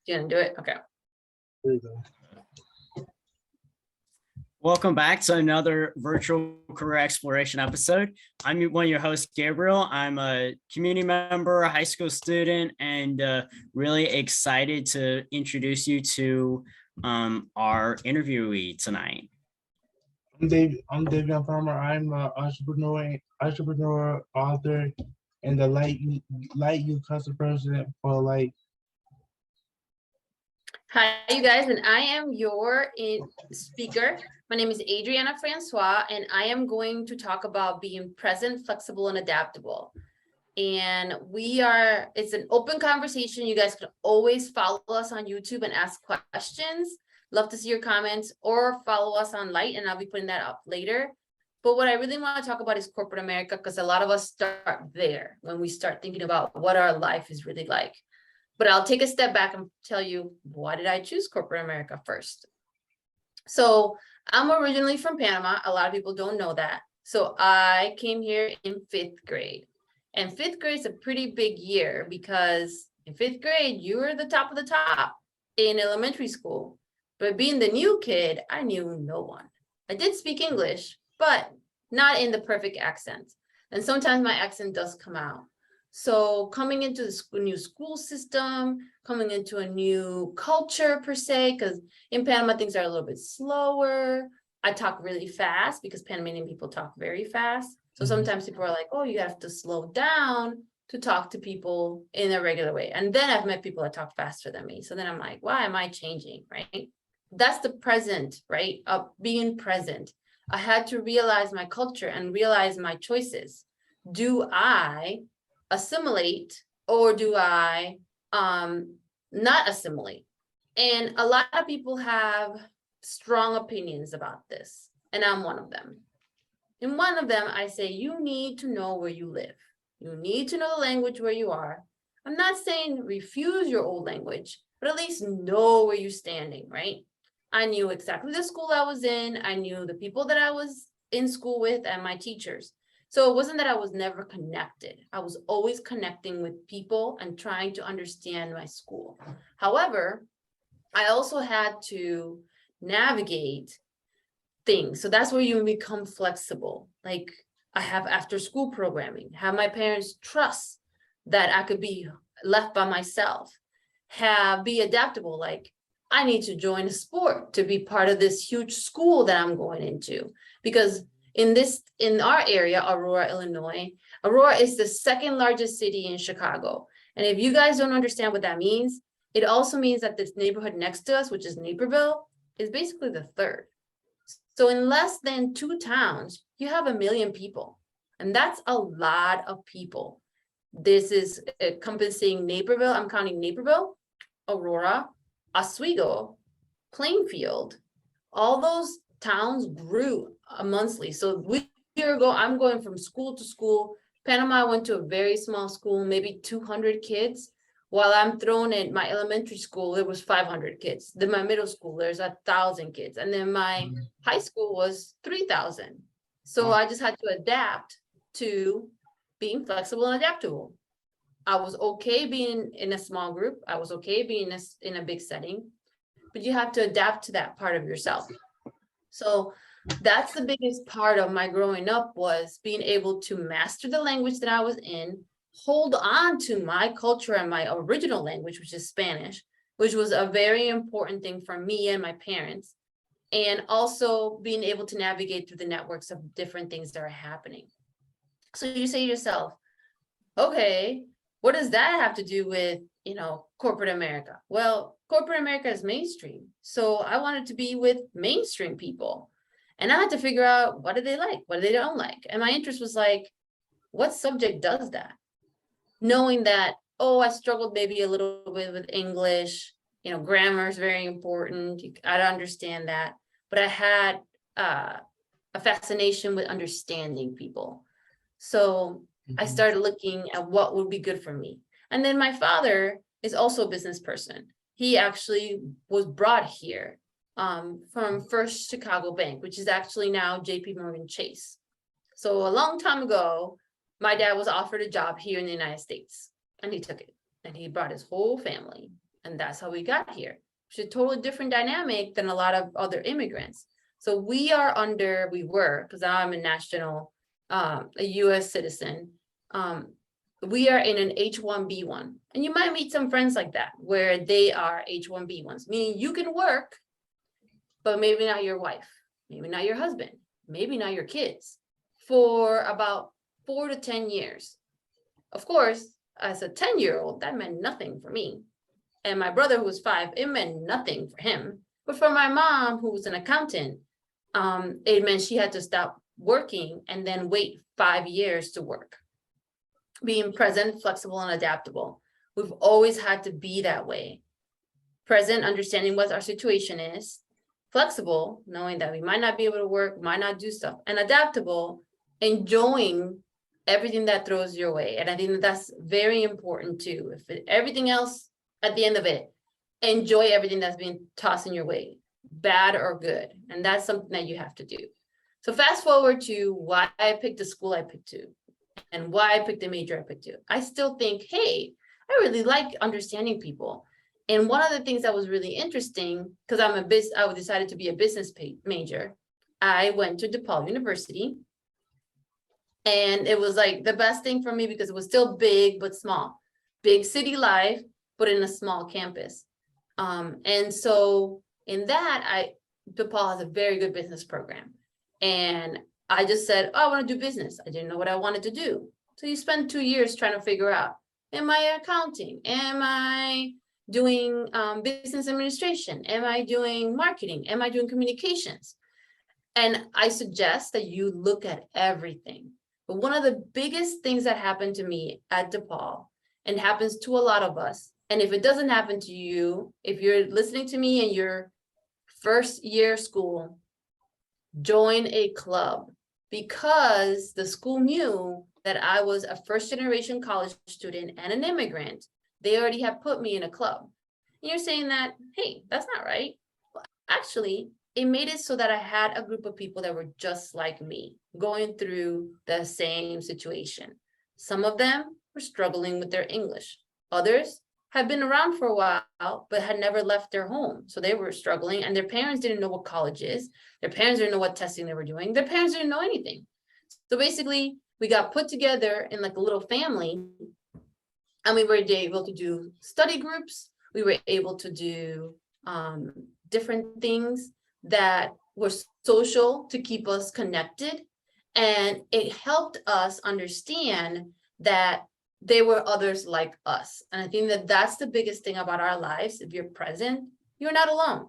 You gonna do it? Okay. There you go. Welcome back to another virtual career exploration episode. I'm one of your hosts, Gabriel. I'm a community member, a high school student, and really excited to introduce you to our interviewee tonight. I'm David Farmer. I'm an entrepreneur, author, and the Light Youth Council president for Light. Hi, you guys, and I am your speaker. My name is Adriana Francois, and I am going to talk about being present, flexible, and adaptable. And it's an open conversation. You guys can always follow us on YouTube and ask questions. Love to see your comments, or follow us on Light, and I'll be putting that up later. But what I really want to talk about is corporate America, because a lot of us start there when we start thinking about what our life is really like. But I'll take a step back and tell you, why did I choose corporate America first? So I'm originally from Panama. A lot of people don't know that. So I came here in 5th grade. And 5th grade is a pretty big year, because in 5th grade, you were the top of the top in elementary school. But being the new kid, I knew no one. I did speak English, but not in the perfect accent. And sometimes my accent does come out. So coming into the new school system, coming into a new culture per se, because in Panama, things are a little bit slower. I talk really fast because Panamanian people talk very fast. So sometimes people are like, oh, you have to slow down to talk to people in a regular way. And then I've met people that talk faster than me. So then I'm like, why am I changing, right? That's the present, right? Of being present. I had to realize my culture and realize my choices. Do I assimilate, or do I not assimilate? And a lot of people have strong opinions about this, and I'm one of them. In one of them, I say, you need to know where you live. You need to know the language where you are. I'm not saying refuse your old language, but at least know where you're standing, right? I knew exactly the school I was in. I knew the people that I was in school with and my teachers. So it wasn't that I was never connected. I was always connecting with people and trying to understand my school. However, I also had to navigate things. So that's where you become flexible. Like, I have after school programming, have my parents trust that I could be left by myself, be adaptable. Like, I need to join a sport to be part of this huge school that I'm going into, because in our area, Aurora, Illinois, Aurora is the 2nd largest city in Chicago. And if you guys don't understand what that means, it also means that this neighborhood next to us, which is Naperville, is basically the 3rd. So in less than 2 towns, you have 1 million people. And that's a lot of people. This is encompassing Naperville. I'm counting Naperville, Aurora, Oswego, Plainfield. All those towns grew monthly. So I'm going from school to school. Panama, I went to a very small school, maybe 200 kids. While I'm thrown in my elementary school, there was 500 kids. Then my middle school, there's 1,000 kids. And then my high school was 3,000. So I just had to adapt to being flexible and adaptable. I was okay being in a small group. I was okay being in a big setting, but you have to adapt to that part of yourself. So that's the biggest part of my growing up, was being able to master the language that I was in, hold on to my culture and my original language, which is Spanish, which was a very important thing for me and my parents, and also being able to navigate through the networks of different things that are happening. So you say to yourself, okay, what does that have to do with, corporate America? Well, corporate America is mainstream. So I wanted to be with mainstream people. And I had to figure out, what do they like? What do they don't like? And my interest was like, what subject does that? Knowing that, I struggled maybe a little bit with English, grammar is very important. I don't understand that. But I had a fascination with understanding people. So I started looking at what would be good for me. And then my father is also a business person. He actually was brought here from First Chicago Bank, which is actually now JP Morgan Chase. So a long time ago, my dad was offered a job here in the United States, and he took it, and he brought his whole family. And that's how we got here. It's a totally different dynamic than a lot of other immigrants. So we were, because now I'm a national, a US citizen. We are in an H-1B1. And you might meet some friends like that, where they are H-1B1s, meaning you can work, but maybe not your wife, maybe not your husband, maybe not your kids, for about 4 to 10 years. Of course, as a 10-year-old, that meant nothing for me. And my brother, who was 5, it meant nothing for him. But for my mom, who was an accountant, it meant she had to stop working and then wait 5 years to work. Being present, flexible, and adaptable. We've always had to be that way. Present, understanding what our situation is. Flexible, knowing that we might not be able to work, might not do stuff. And adaptable, enjoying everything that throws your way. And I think that's very important too. Everything else, at the end of it, enjoy everything that's being tossed in your way, bad or good. And that's something that you have to do. So fast forward to why I picked the school I picked to and why I picked the major I picked to. I still think, hey, I really like understanding people. And one of the things that was really interesting, because I decided to be a business major, I went to DePaul University. And it was like the best thing for me because it was still big, but small. Big city life, but in a small campus. And so in that, DePaul has a very good business program. And I just said, oh, I want to do business. I didn't know what I wanted to do. So you spend 2 years trying to figure out, am I accounting? Am I doing business administration? Am I doing marketing? Am I doing communications? And I suggest that you look at everything. But one of the biggest things that happened to me at DePaul, and happens to a lot of us, and if it doesn't happen to you, if you're listening to me in your first year of school, join a club, because the school knew that I was a first generation college student and an immigrant. They already have put me in a club. And you're saying that, hey, that's not right. Well, actually, it made it so that I had a group of people that were just like me, going through the same situation. Some of them were struggling with their English. Others had been around for a while, but had never left their home. So they were struggling, and their parents didn't know what college is. Their parents didn't know what testing they were doing. Their parents didn't know anything. So basically, we got put together in like a little family, and we were able to do study groups. We were able to do different things that were social to keep us connected. And it helped us understand that there were others like us. And I think that that's the biggest thing about our lives. If you're present, you're not alone.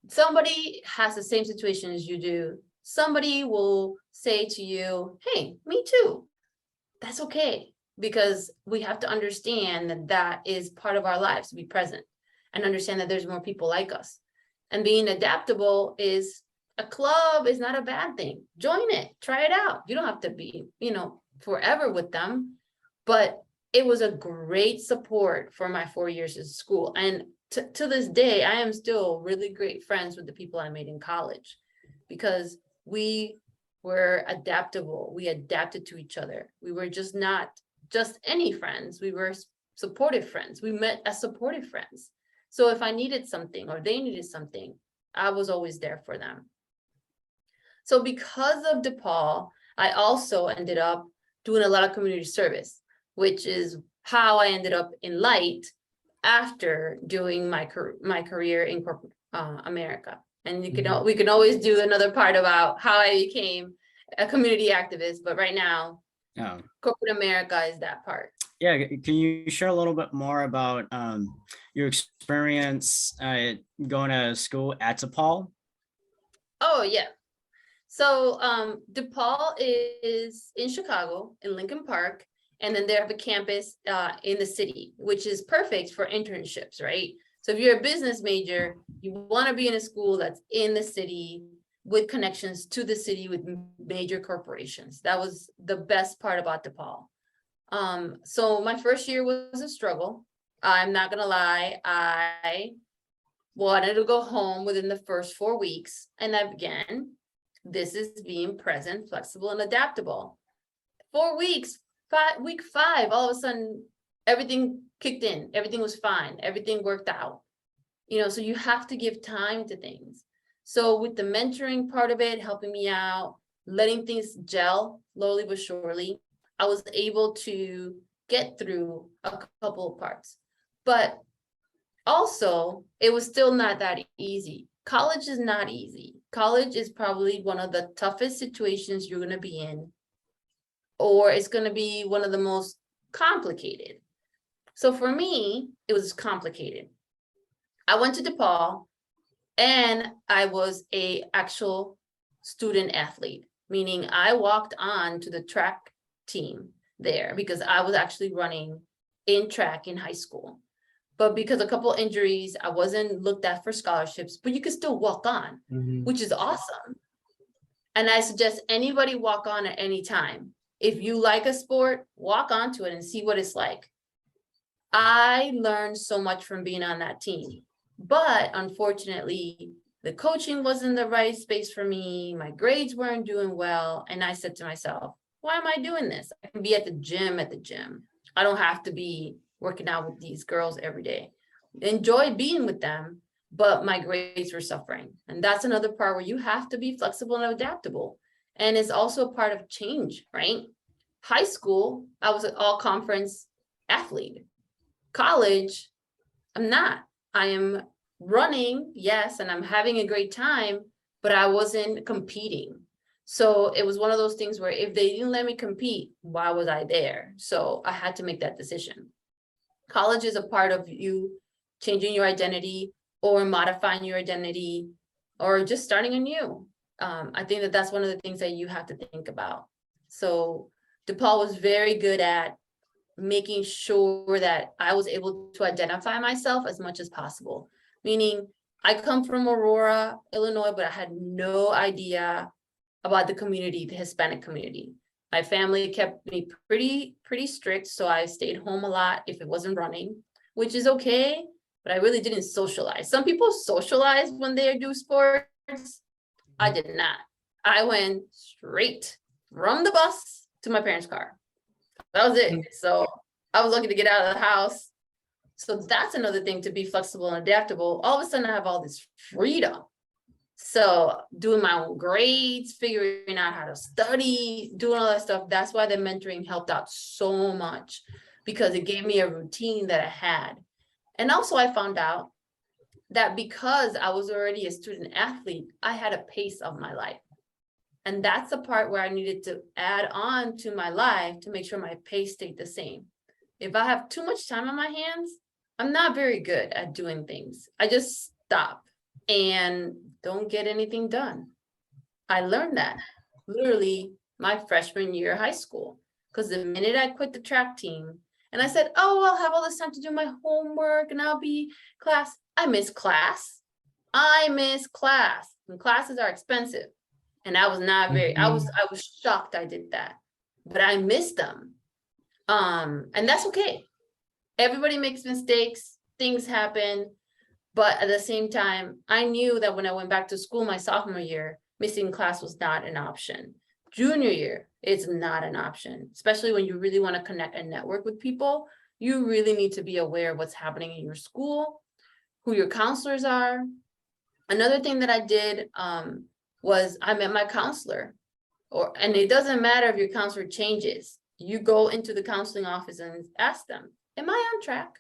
Somebody has the same situation as you do. Somebody will say to you, hey, me too. That's okay, because we have to understand that that is part of our lives, to be present and understand that there's more people like us. And being adaptable is, a club is not a bad thing. Join it, try it out. You don't have to be, forever with them, but it was a great support for my 4 years of school. And to this day, I am still really great friends with the people I made in college, because we were adaptable. We adapted to each other. We were just not just any friends. We were supportive friends. We met as supportive friends. So if I needed something or they needed something, I was always there for them. So because of DePaul, I also ended up doing a lot of community service, which is how I ended up in Light after doing my career in corporate America. And we can always do another part about how I became a community activist, but right now, corporate America is that part. Yeah, can you share a little bit more about your experience going to school at DePaul? Oh, yeah. So DePaul is in Chicago, in Lincoln Park, and then they have a campus in the city, which is perfect for internships, right? So if you're a business major, you want to be in a school that's in the city with connections to the city with major corporations. That was the best part about DePaul. So my first year was a struggle. I'm not gonna lie. I wanted to go home within the first 4 weeks. And again, this is being present, flexible, and adaptable. 4 weeks, week 5, all of a sudden, everything kicked in. Everything was fine. Everything worked out. So you have to give time to things. So with the mentoring part of it, helping me out, letting things gel slowly but surely, I was able to get through a couple of parts. But also, it was still not that easy. College is not easy. College is probably one of the toughest situations you're going to be in, or it's going to be one of the most complicated. So for me, it was complicated. I went to DePaul and I was a actual student athlete, meaning I walked on to the track team there because I was actually running in track in high school. But because a couple injuries, I wasn't looked at for scholarships, but you could still walk on, which is awesome. And I suggest anybody walk on at any time. If you like a sport, walk onto it and see what it's like. I learned so much from being on that team, but unfortunately, the coaching wasn't the right space for me. My grades weren't doing well. And I said to myself, why am I doing this? I can be at the gym. I don't have to be working out with these girls every day. Enjoy being with them, but my grades were suffering. And that's another part where you have to be flexible and adaptable. And it's also a part of change, right? High school, I was an all-conference athlete. College, I'm not. I am running, yes, and I'm having a great time, but I wasn't competing. So it was one of those things where if they didn't let me compete, why was I there? So I had to make that decision. College is a part of you changing your identity or modifying your identity or just starting anew. I think that that's one of the things that you have to think about. So DePaul was very good at making sure that I was able to identify myself as much as possible. Meaning I come from Aurora, Illinois, but I had no idea about the community, the Hispanic community. My family kept me pretty strict, so I stayed home a lot if it wasn't running, which is okay, but I really didn't socialize. Some people socialize when they do sports. I did not. I went straight from the bus to my parents' car. That was it. So I was lucky to get out of the house. So that's another thing, to be flexible and adaptable. All of a sudden I have all this freedom. So doing my own grades, figuring out how to study, doing all that stuff. That's why the mentoring helped out so much, because it gave me a routine that I had. And also I found out that because I was already a student athlete, I had a pace of my life. And that's the part where I needed to add on to my life to make sure my pace stayed the same. If I have too much time on my hands, I'm not very good at doing things. I just stop and don't get anything done. I learned that literally my freshman year of high school, because the minute I quit the track team and I said, oh, I'll have all this time to do my homework and I'll be class. I miss class. And classes are expensive. And I was not very, I was shocked I did that, but I missed them. And that's okay. Everybody makes mistakes, things happen. But at the same time, I knew that when I went back to school my sophomore year, missing class was not an option. Junior year, it's not an option, especially when you really want to connect and network with people. You really need to be aware of what's happening in your school, who your counselors are. Another thing that I did was I met my counselor, and it doesn't matter if your counselor changes. You go into the counseling office and ask them, am I on track?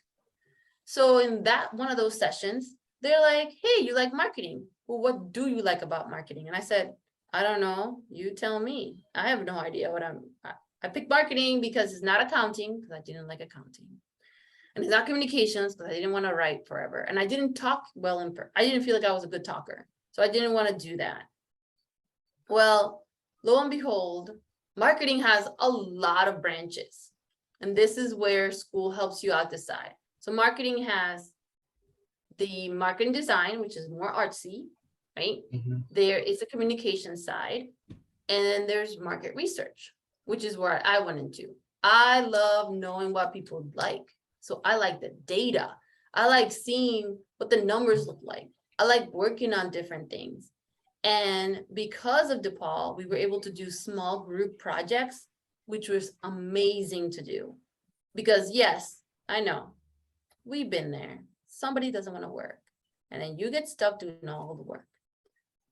So in that one of those sessions, they're like, hey, you like marketing. Well, what do you like about marketing? And I said, I don't know. You tell me. I have no idea what I picked marketing because it's not accounting, because I didn't like accounting. And it's not communications, because I didn't want to write forever. And I didn't talk well. I didn't feel like I was a good talker. So I didn't want to do that. Well, lo and behold, marketing has a lot of branches. And this is where school helps you out decide. So marketing has the marketing design, which is more artsy, right? There is a communication side, and then there's market research, which is where I went into. I love knowing what people like. So I like the data. I like seeing what the numbers look like. I like working on different things. And because of DePaul, we were able to do small group projects, which was amazing to do. Because yes, I know, We've been there. Somebody doesn't want to work. And then you get stuck doing all the work.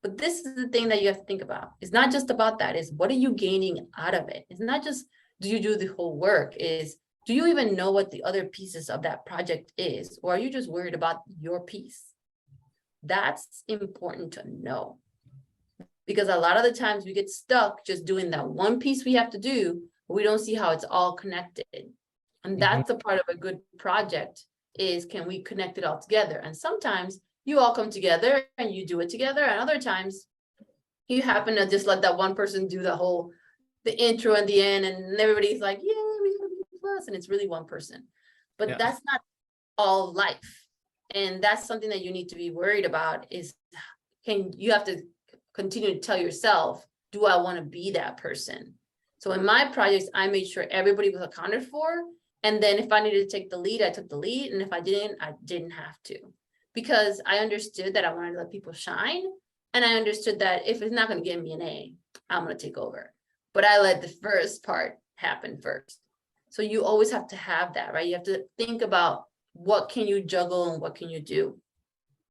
But this is the thing that you have to think about. It's not just about that. It's what are you gaining out of it? It's not just, do you do the whole work? Is, do you even know what the other pieces of that project is? Or are you just worried about your piece? That's important to know. Because a lot of the times we get stuck just doing that one piece we have to do, but we don't see how it's all connected. And that's a part of a good project, is can we connect it all together? And sometimes you all come together and you do it together, and other times you happen to just let that one person do the intro and the end, and everybody's like, yeah, we got a B plus, and it's really one person. But Yeah. that's not all life. And that's something that you need to be worried about, is you have to continue to tell yourself, do I want to be that person? So in my projects, I made sure everybody was accounted for. And then if I needed to take the lead, I took the lead. And if I didn't have to, because I understood that I wanted to let people shine. And I understood that if it's not going to give me an A, I'm going to take over. But I let the first part happen first. So you always have to have that, right? You have to think about what can you juggle and what can you do.